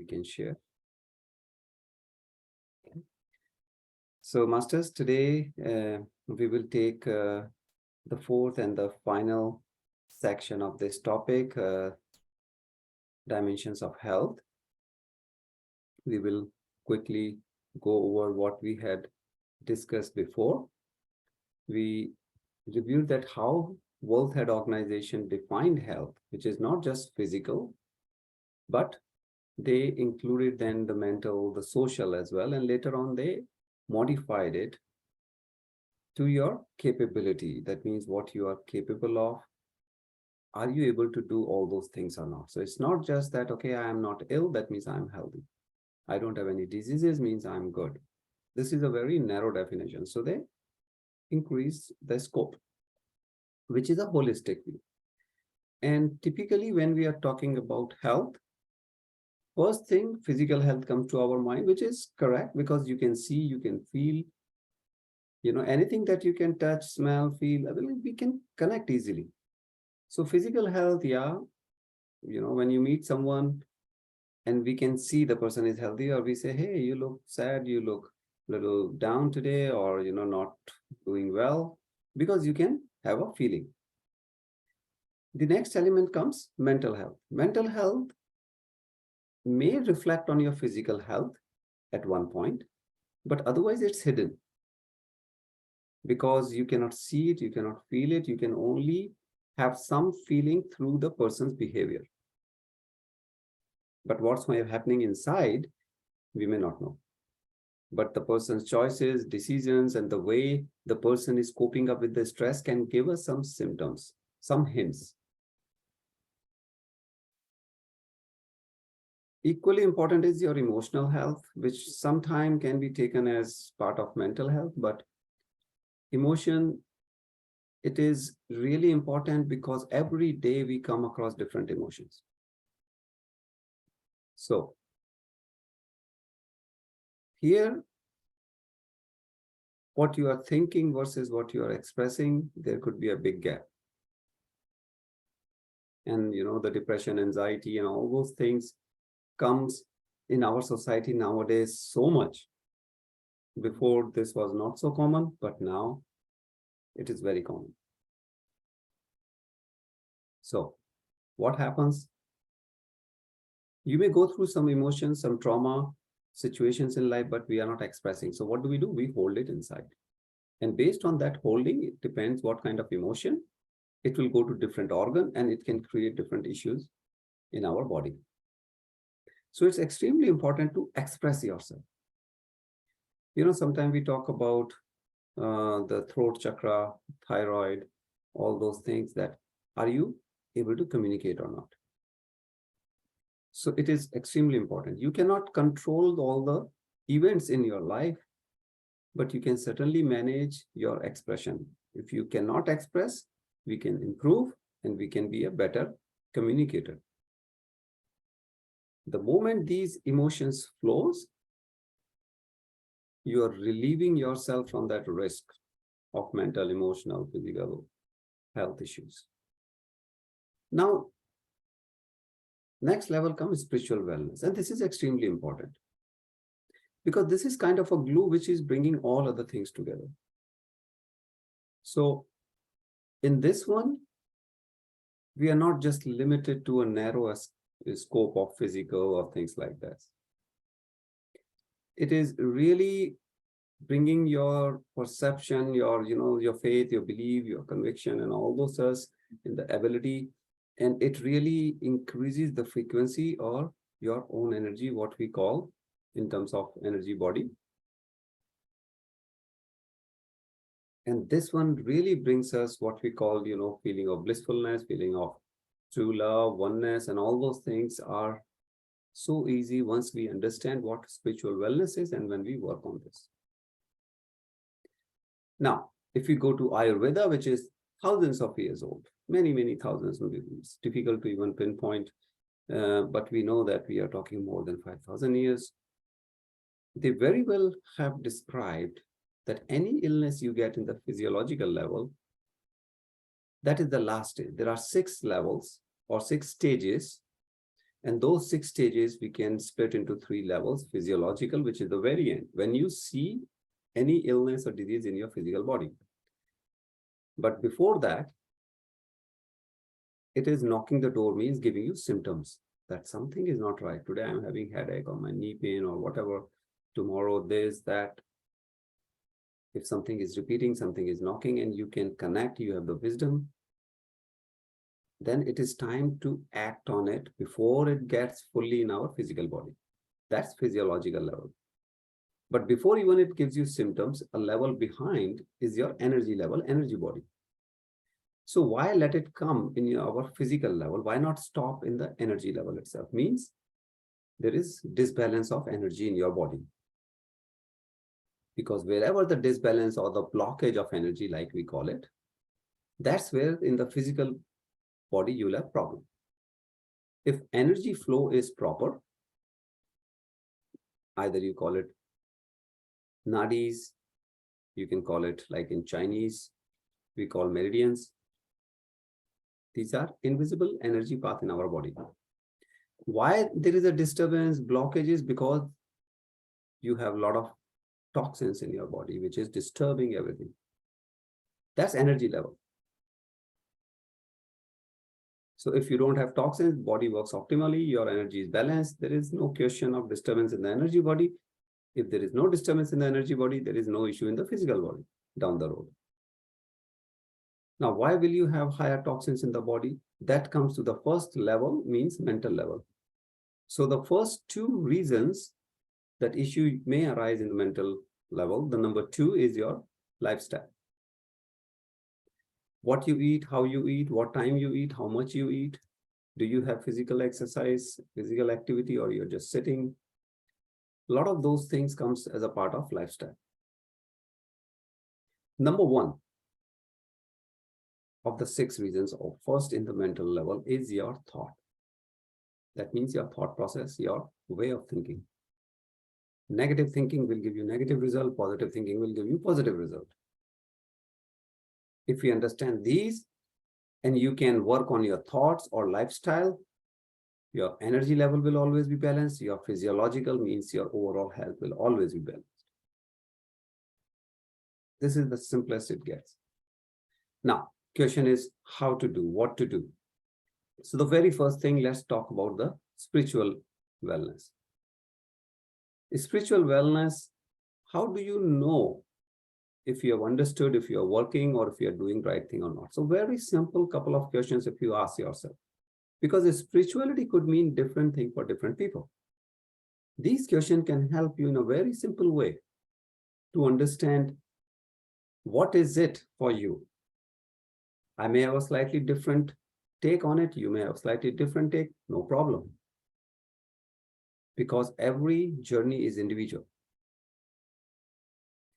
we can share. Okay. So, Masters, today we will take the fourth and the final section of this topic, dimensions of health. We will quickly go over what we had discussed before. We reviewed that how World Health Organization defined health, which is not just physical, but they included then the mental, the social as well, and later on they modified it to your capability. That means what you are capable of. Are you able to do all those things or not? So it's not just that, okay, I am not ill, that means I'm healthy. I don't have any diseases means I'm good. This is a very narrow definition. So they increase the scope, which is a holistic view. And typically when we are talking about health, first thing, physical health comes to our mind, which is correct because you can see, you can feel, anything that you can touch, smell, feel, we can connect easily. So physical health, yeah, when you meet someone and we can see the person is healthy, or we say, hey, you look sad, you look a little down today, or, not doing well, because you can have a feeling. The next element comes mental health. Mental health may reflect on your physical health at one point, but otherwise it's hidden because you cannot see it, you cannot feel it, you can only have some feeling through the person's behavior. But what's happening inside, we may not know. But the person's choices, decisions, and the way the person is coping up with the stress can give us some symptoms, some hints. Equally important is your emotional health, which sometimes can be taken as part of mental health, but emotion, it is really important because every day we come across different emotions. So here, what you are thinking versus what you are expressing, there could be a big gap. And, the depression, anxiety, and all those things comes in our society nowadays so much. Before, this was not so common, but now it is very common. So what happens? You may go through some emotions, some trauma situations in life, but we are not expressing. So what do? We hold it inside. And based on that holding, it depends what kind of emotion, it will go to different organ and it can create different issues in our body. So it's extremely important to express yourself. Sometimes we talk about the throat chakra, thyroid, all those things, that are you able to communicate or not? So it is extremely important. You cannot control all the events in your life, but you can certainly manage your expression. If you cannot express, we can improve and we can be a better communicator. The moment these emotions flows, you are relieving yourself from that risk of mental, emotional, physical health issues. Now, next level comes spiritual wellness. And this is extremely important because this is kind of a glue which is bringing all other things together. So in this one, we are not just limited to a narrow scope of physical or things like this. It is really bringing your perception, your faith, your belief, your conviction, and all those things in the ability. And it really increases the frequency or your own energy, what we call in terms of energy body. And this one really brings us what we call, feeling of blissfulness, feeling of true love, oneness, and all those things are so easy once we understand what spiritual wellness is and when we work on this. Now, if we go to Ayurveda, which is thousands of years old, many thousands, it's difficult to even pinpoint, but we know that we are talking more than 5,000 years. They very well have described that any illness you get in the physiological level, that is the last stage. There are 6 levels or 6 stages And those 6 stages we can split into 3 levels. Physiological, which is the very end, when you see any illness or disease in your physical body. But before that, it is knocking the door, means giving you symptoms that something is not right. Today I'm having headache or my knee pain or whatever. Tomorrow this, that. If something is repeating, something is knocking, and you can connect, you have the wisdom, then it is time to act on it before it gets fully in our physical body. That's physiological level. But before even it gives you symptoms, a level behind is your energy level, energy body. So why let it come in our physical level? Why not stop in the energy level itself? Means there is disbalance of energy in your body. Because wherever the disbalance or the blockage of energy, like we call it, that's where in the physical body you'll have problem. If energy flow is proper, either you call it nadis, you can call it, like in Chinese, we call meridians. These are invisible energy path in our body. Why there is a disturbance, blockages? Because you have a lot of toxins in your body, which is disturbing everything. That's energy level. So if you don't have toxins, body works optimally, your energy is balanced. There is no question of disturbance in the energy body. If there is no disturbance in the energy body, there is no issue in the physical body down the road. Now, why will you have higher toxins in the body? That comes to the first level, means mental level. So the first 2 reasons that issue may arise in the mental level, the number 2 is your lifestyle. What you eat, how you eat, what time you eat, how much you eat. Do you have physical exercise, physical activity, or you're just sitting? A lot of those things comes as a part of lifestyle. Number 1 of the 6 reasons, or first in the mental level, is your thought. That means your thought process, your way of thinking. Negative thinking will give you negative result. Positive thinking will give you positive result. If you understand these and you can work on your thoughts or lifestyle, your energy level will always be balanced. Your physiological, means your overall health, will always be balanced. This is the simplest it gets. Now, question is how to do, what to do. So the very first thing, let's talk about the spiritual wellness. Spiritual wellness, how do you know if you have understood, if you are working, or if you are doing right thing or not? So very simple couple of questions if you ask yourself. Because spirituality could mean different thing for different people. These questions can help you in a very simple way to understand what is it for you. I may have a slightly different take on it. You may have a slightly different take. No problem. Because every journey is individual.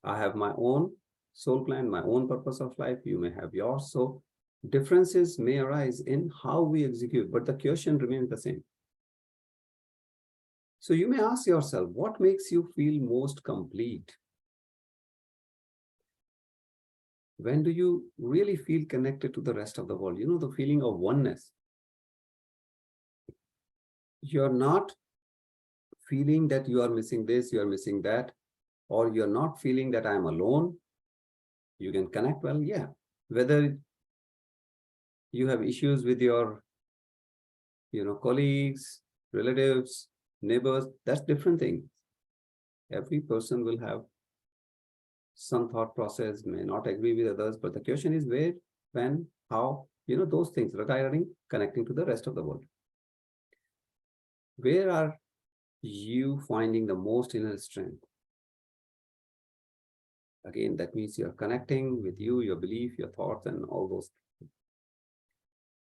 I have my own soul plan, my own purpose of life. You may have yours. So differences may arise in how we execute, but the question remains the same. So you may ask yourself, what makes you feel most complete? When do you really feel connected to the rest of the world? You know, the feeling of oneness. You're not feeling that you are missing this, you are missing that, or you're not feeling that I'm alone. You can connect well, yeah. Whether you have issues with your, colleagues, relatives, neighbors, that's different thing. Every person will have some thought process, may not agree with others, but the question is where, when, how, those things regarding connecting to the rest of the world. Where are you finding the most inner strength? Again, that means you're connecting with you, your belief, your thoughts, and all those.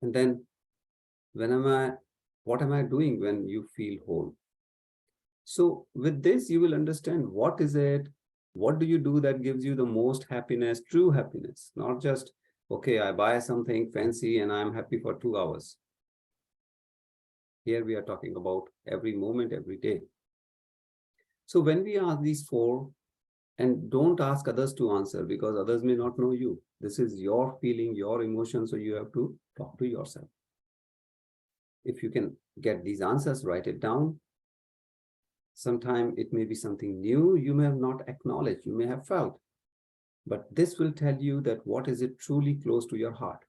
And then what am I doing when you feel whole? So with this, you will understand what is it, what do you do that gives you the most happiness, true happiness, not just, okay, I buy something fancy and I'm happy for 2 hours. Here we are talking about every moment, every day. So when we ask these 4, and don't ask others to answer because others may not know you. This is your feeling, your emotion, so you have to talk to yourself. If you can get these answers, write it down. Sometime it may be something new you may have not acknowledged, you may have felt, but this will tell you that what is it truly close to your heart.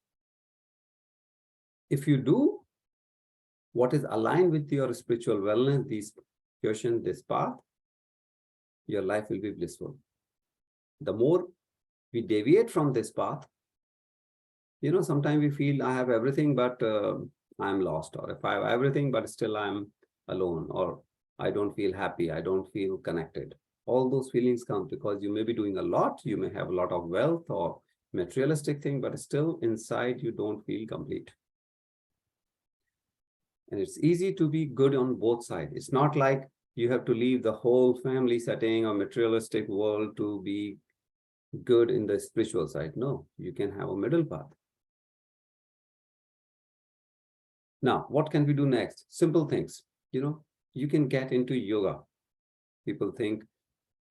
If you do what is aligned with your spiritual wellness, these questions, this path, your life will be blissful. The more we deviate from this path, sometimes we feel I have everything, but I'm lost, or if I have everything, but still I'm alone, or I don't feel happy, I don't feel connected. All those feelings come because you may be doing a lot, you may have a lot of wealth or materialistic thing, but still inside you don't feel complete. And it's easy to be good on both sides. It's not like you have to leave the whole family setting or materialistic world to be good in the spiritual side. No, you can have a middle path. Now, what can we do next? Simple things. You can get into yoga. People think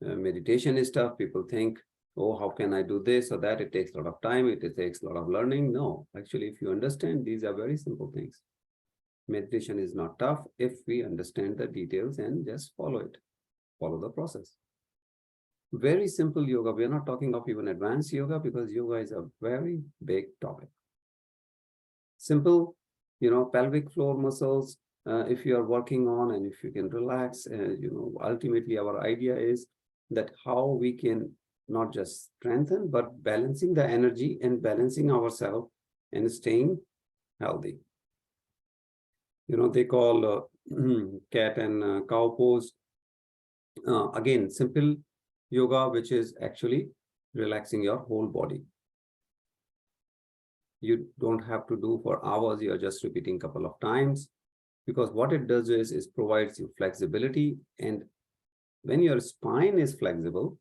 meditation is tough. People think, oh, how can I do this or that? It takes a lot of time. It takes a lot of learning. No, actually, if you understand, these are very simple things. Meditation is not tough if we understand the details and just follow it. Follow the process. Very simple yoga. We are not talking of even advanced yoga because yoga is a very big topic. Simple, pelvic floor muscles, if you are working on, and if you can relax, ultimately our idea is that how we can not just strengthen, but balancing the energy and balancing ourselves and staying healthy. They call cat and cow pose. Again, simple yoga, which is actually relaxing your whole body. You don't have to do for hours. You're just repeating a couple of times, because what it does is provides you flexibility. And when your spine is flexible,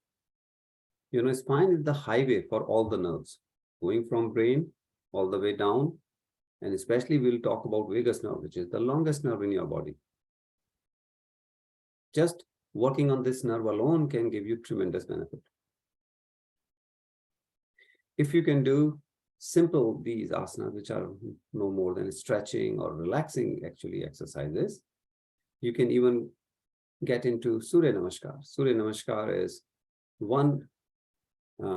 spine is the highway for all the nerves going from brain all the way down. And especially we'll talk about vagus nerve, which is the longest nerve in your body. Just working on this nerve alone can give you tremendous benefit. If you can do simple these asanas, which are no more than stretching or relaxing actually exercises, you can even get into Surya Namaskar. Surya Namaskar is one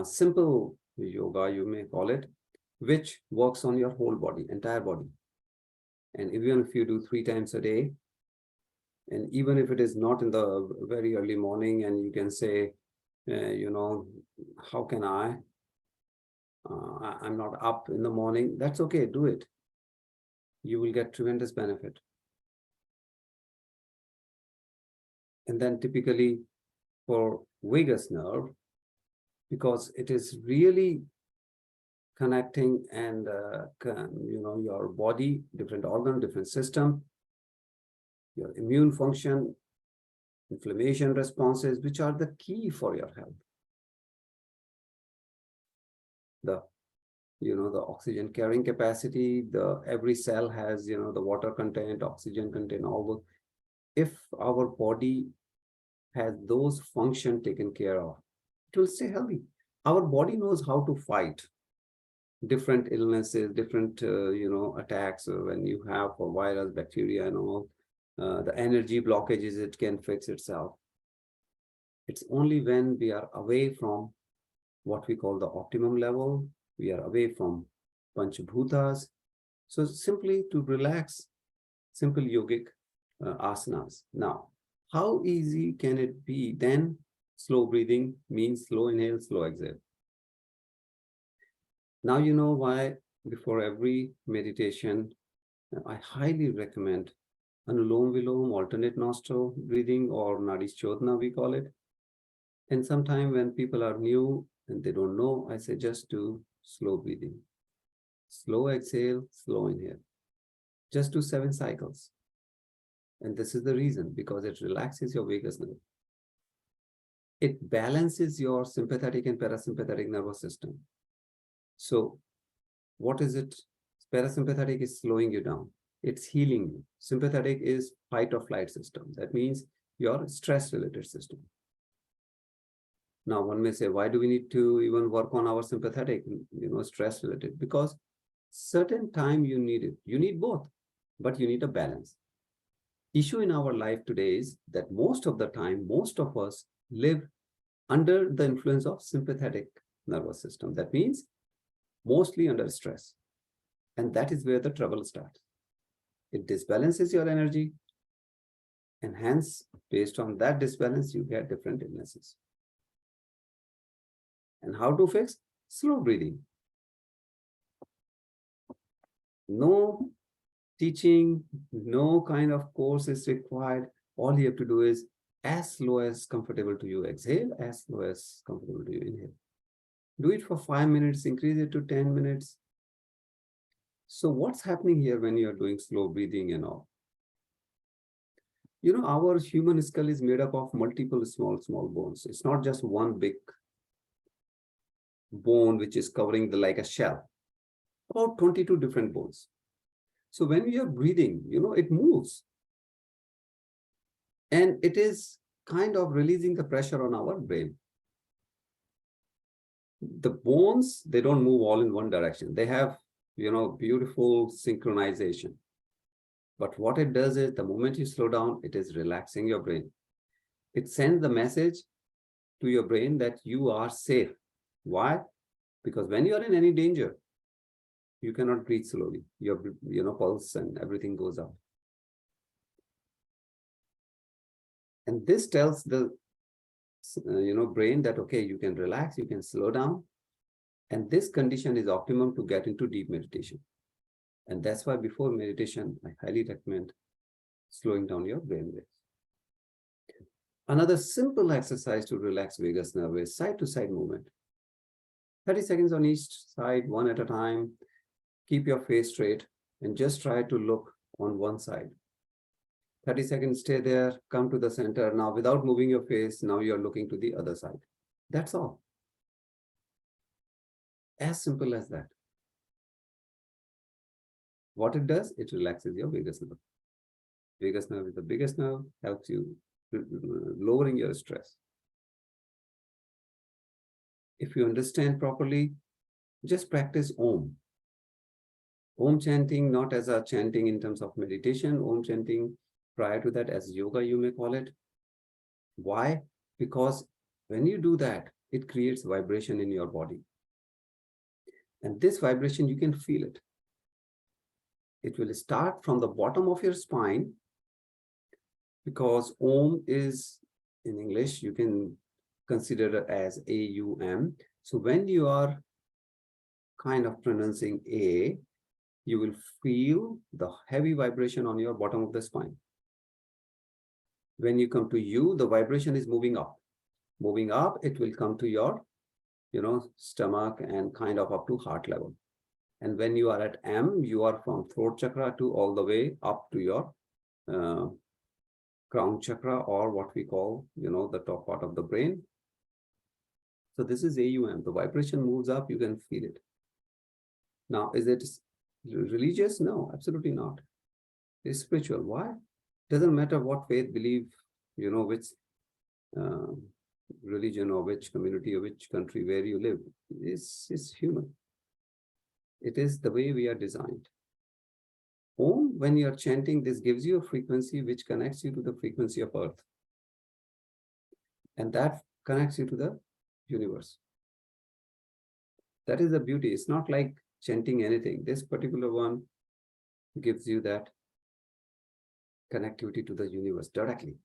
simple yoga, you may call it, which works on your whole body, entire body. And even if you do 3 times a day, and even if it is not in the very early morning, and you can say, how can I'm not up in the morning, that's okay, do it. You will get tremendous benefit. And then typically for vagus nerve, because it is really connecting and your body, different organ, different system, your immune function, inflammation responses, which are the key for your health. The oxygen carrying capacity, every cell has the water content, oxygen content, all those. If our body has those functions taken care of, it will stay healthy. Our body knows how to fight different illnesses, different attacks when you have for virus, bacteria, and all. The energy blockages, it can fix itself. It's only when we are away from what we call the optimum level, we are away from Panchabhutas. So simply to relax, simple yogic asanas. Now, how easy can it be then? Slow breathing means slow inhale, slow exhale. Now you know why before every meditation, I highly recommend Anulom Vilom, alternate nostril breathing, or Nadi Chodhana, we call it. And sometimes when people are new and they don't know, I say just do slow breathing. Slow exhale, slow inhale. Just do 7 cycles. And this is the reason, because it relaxes your vagus nerve. It balances your sympathetic and parasympathetic nervous system. So what is it? Parasympathetic is slowing you down. It's healing you. Sympathetic is fight or flight system. That means your stress-related system. Now, one may say, why do we need to even work on our sympathetic, stress-related? Because certain time you need it. You need both. but you need a balance. Issue in our life today is that most of the time, most of us live under the influence of sympathetic nervous system. That means mostly under stress. And that is where the trouble starts. It disbalances your energy, and hence, based on that disbalance, you get different illnesses. And how to fix? Slow breathing. No teaching, no kind of course is required. All you have to do is as slow as comfortable to you exhale, as slow as comfortable to you inhale. Do it for 5 minutes, increase it to 10 minutes. So what's happening here when you're doing slow breathing and all? You know, our human skull is made up of multiple small bones. It's not just one big bone which is covering like a shell. About 22 different bones. So when we are breathing, you know, it moves. And it is kind of releasing the pressure on our brain. The bones, they don't move all in one direction. They have, you know, beautiful synchronization. But what it does is the moment you slow down, it is relaxing your brain. It sends the message to your brain that you are safe. Why? Because when you are in any danger, you cannot breathe slowly. Your, pulse and everything goes up. And this tells the, brain that, okay, you can relax, you can slow down. And this condition is optimum to get into deep meditation. And that's why before meditation, I highly recommend slowing down your brain waves. Another simple exercise to relax vagus nerve is side-to-side movement. 30 seconds on each side, one at a time. Keep your face straight and just try to look on one side. 30 seconds, stay there, come to the center. Now, without moving your face, now you're looking to the other side. That's all. As simple as that. What it does, it relaxes your vagus nerve. Vagus nerve is the biggest nerve, helps you lowering your stress. If you understand properly, just practice Om. Om chanting, not as a chanting in terms of meditation, Om chanting prior to that as yoga, you may call it. Why? Because when you do that, it creates vibration in your body. And this vibration, you can feel it. It will start from the bottom of your spine, because Om is, in English, you can consider it as A-U-M. So when you are kind of pronouncing A, you will feel the heavy vibration on your bottom of the spine. When you come to U, the vibration is moving up. Moving up, it will come to your, stomach and kind of up to heart level. And when you are at M, you are from throat chakra to all the way up to your crown chakra, or what we call, the top part of the brain. So this is AUM. The vibration moves up, you can feel it. Now, is it religious? No, absolutely not. It's spiritual. Why? Doesn't matter what faith, belief, which religion or which community or which country where you live. It's human. It is the way we are designed. Om, when you are chanting, this gives you a frequency which connects you to the frequency of Earth. And that connects you to the universe. That is the beauty. It's not like chanting anything. This particular one gives you that connectivity to the universe directly.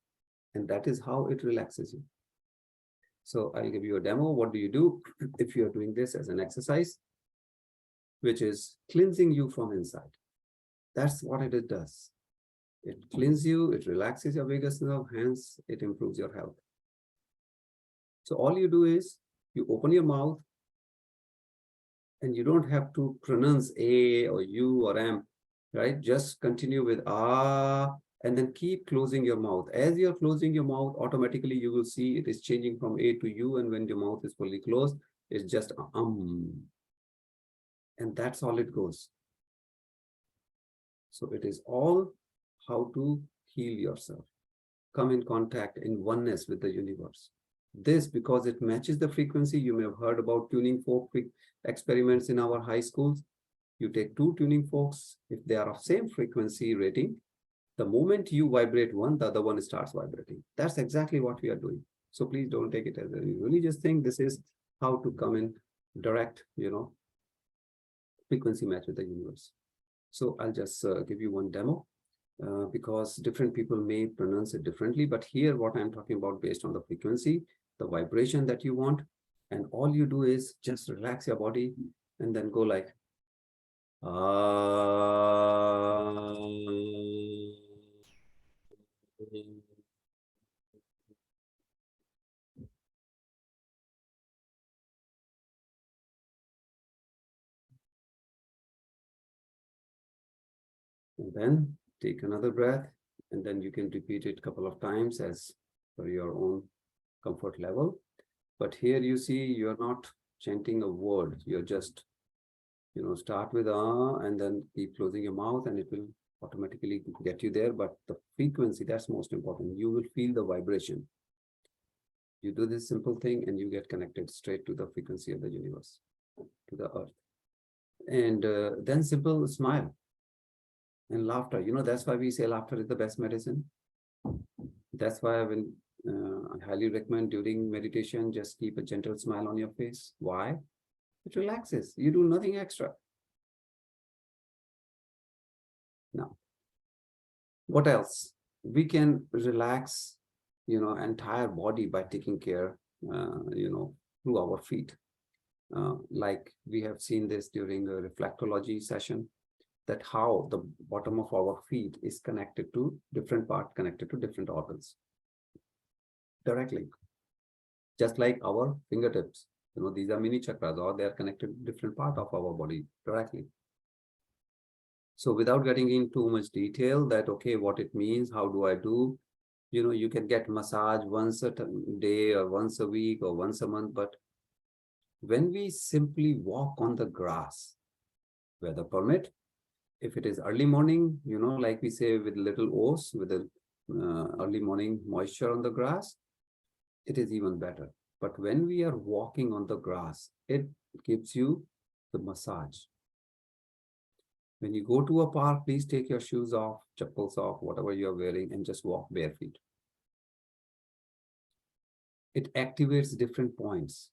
And that is how it relaxes you. So I'll give you a demo. What do you do if you're doing this as an exercise, which is cleansing you from inside? That's what it does. It cleanses you, it relaxes your vagus nerve, hence it improves your health. So all you do is you open your mouth, and you don't have to pronounce A or U or M, right? Just continue with Ah, and then keep closing your mouth. As you're closing your mouth, automatically you will see it is changing from A to U, and when your mouth is fully closed, it's just and that's all it goes. So it is all how to heal yourself. Come in contact, in oneness with the universe. This, because it matches the frequency. You may have heard about tuning fork experiments in our high schools. You take two tuning forks, if they are of same frequency rating, the moment you vibrate one, the other one starts vibrating. That's exactly what we are doing. So please don't take it as a religious thing. This is how to come in direct, frequency match with the universe. So I'll just give you one demo because different people may pronounce it differently. But here, what I'm talking about based on the frequency, the vibration that you want, and all you do is just relax your body and then go like, and then take another breath, and then you can repeat it a couple of times as per your own comfort level. But here you see you're not chanting a word. You're just, start with and then keep closing your mouth and it will automatically get you there. But the frequency, that's most important. You will feel the vibration. You do this simple thing and you get connected straight to the frequency of the universe, to the earth. And then simple smile and laughter. That's why we say laughter is the best medicine. That's why I highly recommend during meditation, just keep a gentle smile on your face. Why? It relaxes. You do nothing extra. Now, what else? We can relax, entire body by taking care, through our feet. Like we have seen this during a reflectology session, that how the bottom of our feet is connected to different part, connected to different organs directly. Just like our fingertips, these are mini chakras, or they are connected to different part of our body directly. So without getting into too much detail that, okay, what it means, how do I do? You can get massage once a day or once a week or once a month. But when we simply walk on the grass, weather permit, if it is early morning, like we say with little oats, with the early morning moisture on the grass, it is even better. But when we are walking on the grass, it gives you the massage. When you go to a park, please take your shoes off, chappals off, whatever you're wearing, and just walk bare feet. It activates different points.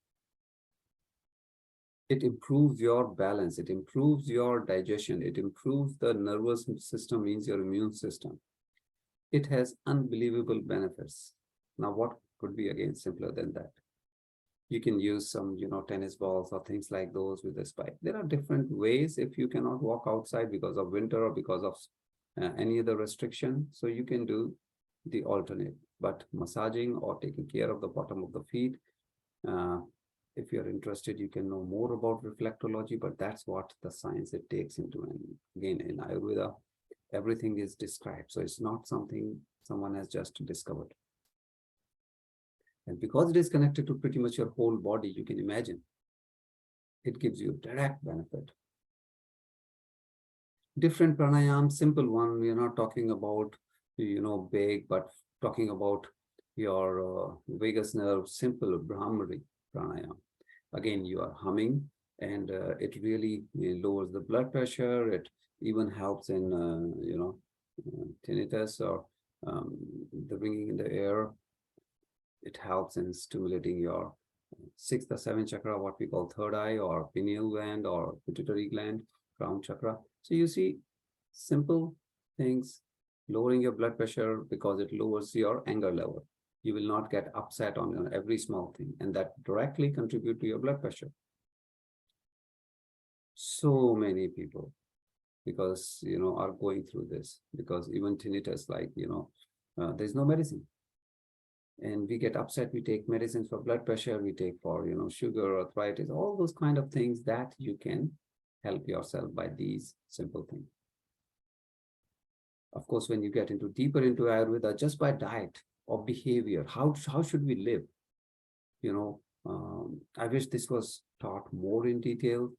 It improves your balance. It improves your digestion. It improves the nervous system, means your immune system. It has unbelievable benefits. Now, what could be again simpler than that? You can use some, tennis balls or things like those with a spike. There are different ways if you cannot walk outside because of winter or because of any other restriction. So you can do the alternate, but massaging or taking care of the bottom of the feet. If you're interested, you can know more about reflectology, but that's what the science it takes into. And again, in Ayurveda, everything is described. So it's not something someone has just discovered. And because it is connected to pretty much your whole body, you can imagine it gives you direct benefit. Different pranayam, simple one. We are not talking about, big, but talking about your vagus nerve, simple Brahmari pranayam. Again, you are humming and it really lowers the blood pressure. It even helps in, tinnitus or the ringing in the air. It helps in stimulating your sixth or seventh chakra, what we call third eye or pineal gland or pituitary gland, crown chakra. So you see simple things, lowering your blood pressure because it lowers your anger level. You will not get upset on every small thing, and that directly contribute to your blood pressure. So many people, because, are going through this, because even tinnitus, like, there's no medicine. And we get upset, we take medicines for blood pressure, we take for, sugar, arthritis, all those kind of things that you can help yourself by these simple things. Of course, when you get deeper into Ayurveda, just by diet or behavior, how should we live? I wish this was taught more in detail,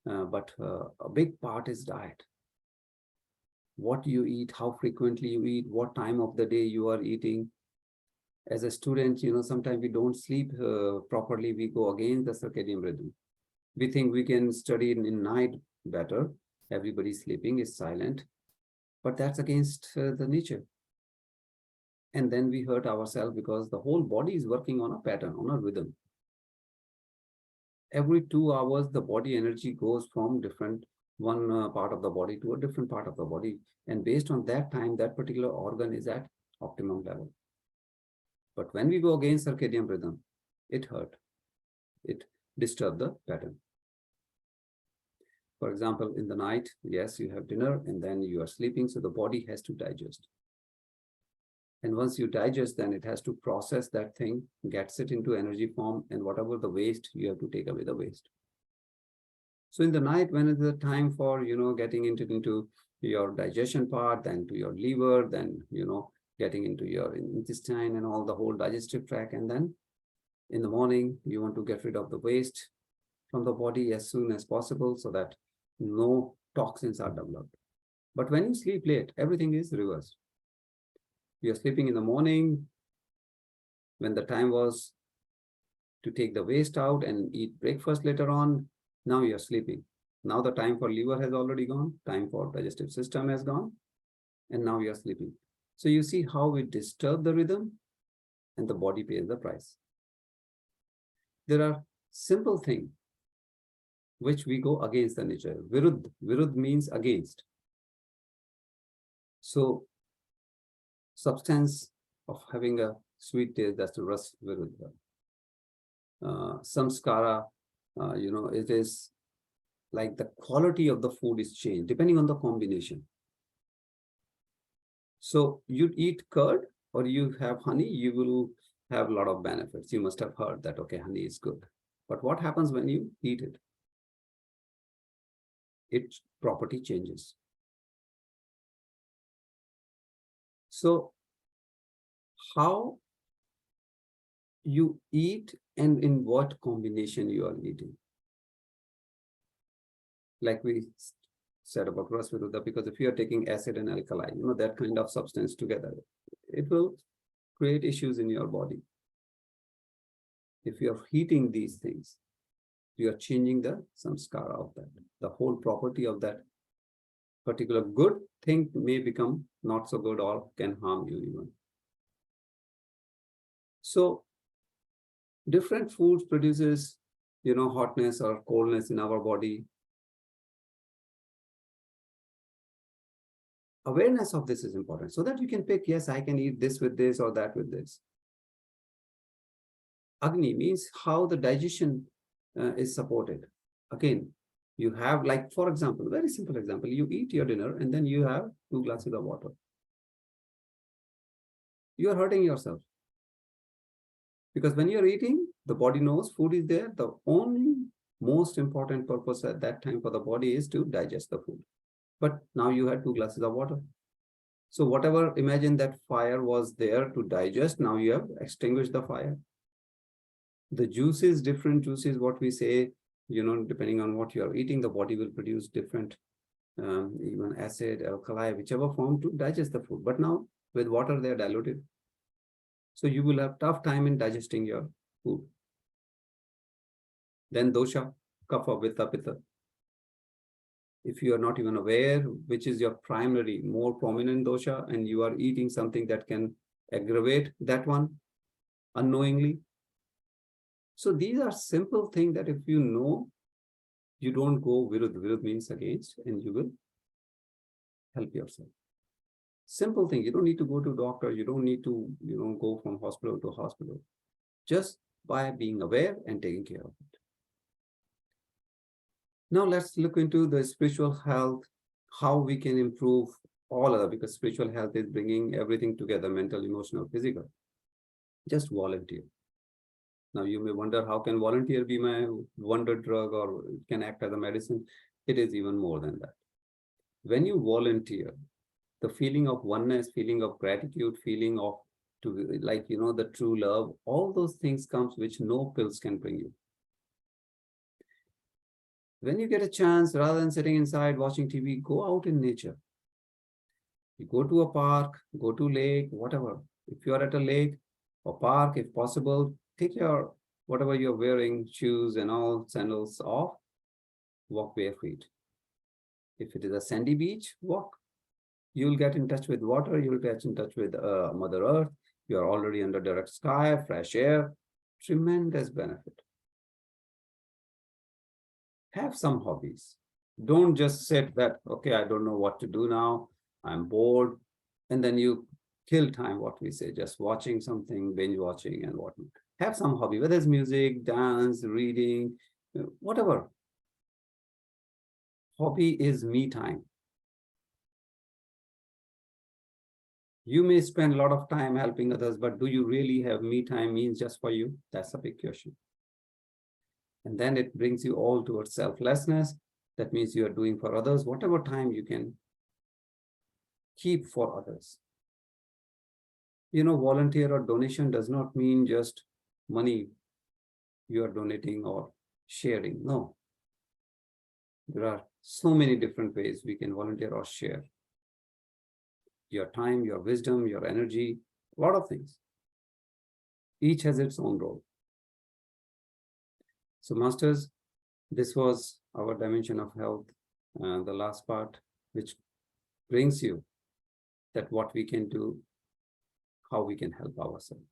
but a big part is diet. What you eat, how frequently you eat, what time of the day you are eating. As a student, sometimes we don't sleep properly. We go against the circadian rhythm. We think we can study in night better, Everybody sleeping is silent, but that's against the nature. And then we hurt ourselves because the whole body is working on a pattern, on a rhythm. Every 2 hours, the body energy goes from different one part of the body to a different part of the body. And based on that time, that particular organ is at optimum level. But when we go against circadian rhythm, it hurt. It disturbs the pattern. For example, in the night, yes, you have dinner and then you are sleeping. So the body has to digest. And once you digest, then it has to process that thing, gets it into energy form, and whatever the waste, you have to take away the waste. So in the night, when is the time for, getting into your digestion part, then to your liver, then, getting into your intestine and all the whole digestive tract. And then in the morning, you want to get rid of the waste from the body as soon as possible so that no toxins are developed. But when you sleep late, everything is reversed. You're sleeping in the morning when the time was to take the waste out and eat breakfast later on. Now you're sleeping. Now the time for liver has already gone, time for digestive system has gone, and now you're sleeping. So you see how we disturb the rhythm and the body pays the price. There are simple things which we go against the nature. Viruddh. Viruddh means against. So substance of having a sweet taste, that's the ras viruddha. Samskara, it is like the quality of the food is changed depending on the combination. So you eat curd or you have honey, you will have a lot of benefits. You must have heard that, okay, honey is good. But what happens when you eat it? Its property changes. So how you eat and in what combination you are eating. Like we said about Rasviruddha, because if you are taking acid and alkali, that kind of substance together, it will create issues in your body. If you are heating these things, you are changing the samskara of that. The whole property of that particular good thing may become not so good or can harm you even. So different foods produces, hotness or coldness in our body. Awareness of this is important so that you can pick, yes, I can eat this with this or that with this. Agni means how the digestion is supported. Again, you have, like, for example, very simple example, you eat your dinner and then you have 2 glasses of water. You are hurting yourself. Because when you're eating, the body knows food is there. The only most important purpose at that time for the body is to digest the food. But now you had 2 glasses of water. So whatever, imagine that fire was there to digest, now you have extinguished the fire. The juices, different juices, what we say, depending on what you are eating, the body will produce different, even acid, alkali, whichever form to digest the food. But now with water, they are diluted. So you will have tough time in digesting your food. Then dosha, kapha, vata, pitta. If you are not even aware which is your primary, more prominent dosha, and you are eating something that can aggravate that one unknowingly. So these are simple things that if you know, you don't go viruddh. Viruddh means against, and you will help yourself. Simple thing. You don't need to go to doctor. You don't need to, go from hospital to hospital. Just by being aware and taking care of it. Now let's look into the spiritual health, how we can improve all other, because spiritual health is bringing everything together, mental, emotional, physical. Just volunteer. Now you may wonder, how can volunteer be my wonder drug or it can act as a medicine? It is even more than that. When you volunteer, the feeling of oneness, feeling of gratitude, feeling of the true love, all those things comes which no pills can bring you. When you get a chance, rather than sitting inside watching TV, go out in nature. You go to a park, go to lake, whatever. If you are at a lake or park, if possible, take your whatever you're wearing, shoes and all, sandals off, walk barefoot. If it is a sandy beach, walk. You'll get in touch with water, you'll get in touch with Mother Earth. You're already under direct sky, fresh air, tremendous benefit. Have some hobbies. Don't just sit that, okay, I don't know what to do now, I'm bored. And then you kill time, what we say, just watching something, binge watching and whatnot. Have some hobby, whether it's music, dance, reading, whatever. Hobby is me time. You may spend a lot of time helping others, but do you really have me time means just for you? That's a big question. And then it brings you all towards selflessness. That means you are doing for others whatever time you can keep for others. Volunteer or donation does not mean just money you are donating or sharing. No. There are so many different ways we can volunteer or share. Your time, your wisdom, your energy, a lot of things. Each has its own role. So masters, this was our dimension of health, the last part, which brings you that what we can do, how we can help ourselves.